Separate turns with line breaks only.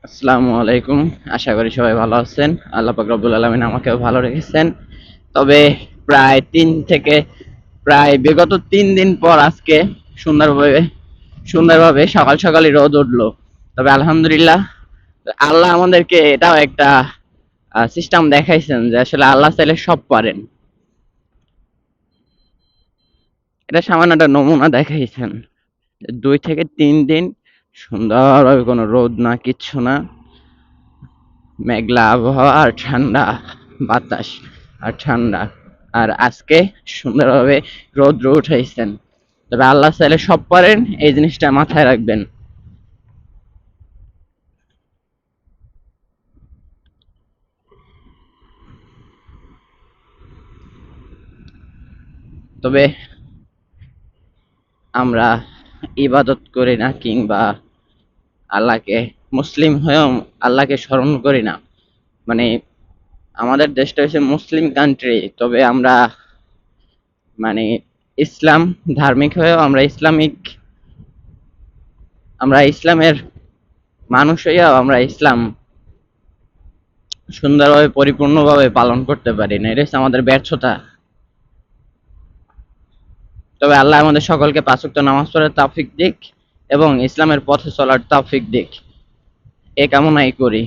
আসসালামু আলাইকুম। আশা করি সবাই ভালো আছেন। আল্লাহ পাক রব্বুল আলামিন আমাকেও ভালো রেখেছেন। তবে প্রায় বিগত ৩ দিন পর আজকে সুন্দরভাবে সুন্দরভাবে সকাল সকালই রোদ উঠলো। তবে আলহামদুলিল্লাহ, আল্লাহ আমাদেরকে এটাও একটা সিস্টেম দেখাইছেন যে আসলে আল্লাহ চাইলে সব পারেন। এটা সামান্য একটা নমুনা দেখাইছেন। ২ থেকে ৩ দিন সুন্দরভাবে কোনো রোদ না, কিচ্ছু না, মেঘলা আবহাওয়া আর ঠান্ডা বাতাস আর ঠান্ডা। আর আজকে সুন্দরভাবে রৌদ্র উঠাইছেন। তবে আল্লাহ চাইলে সব পারেন, এই জিনিসটা মাথায় রাখবেন। তবে আমরা ইবাদত করি না, কিংবা আল্লাহকে মুসলিম হয়েও আল্লাহকে স্মরণ করি না। মানে আমাদের দেশটা হচ্ছে মুসলিম কান্ট্রি, তবে আমরা মানে ইসলাম ধার্মিক হয়েও আমরা ইসলামের মানুষ হইয়াও আমরা ইসলাম সুন্দরভাবে পরিপূর্ণভাবে পালন করতে পারি না। এটা হচ্ছে আমাদের ব্যর্থতা। তবে আল্লাহ আমাদের সকলকে ৫ ওয়াক্ত নামাজ পড়ার তৌফিক দিক এবং ইসলামের পথে চলার তৌফিক দিক, এ কামনাই করি।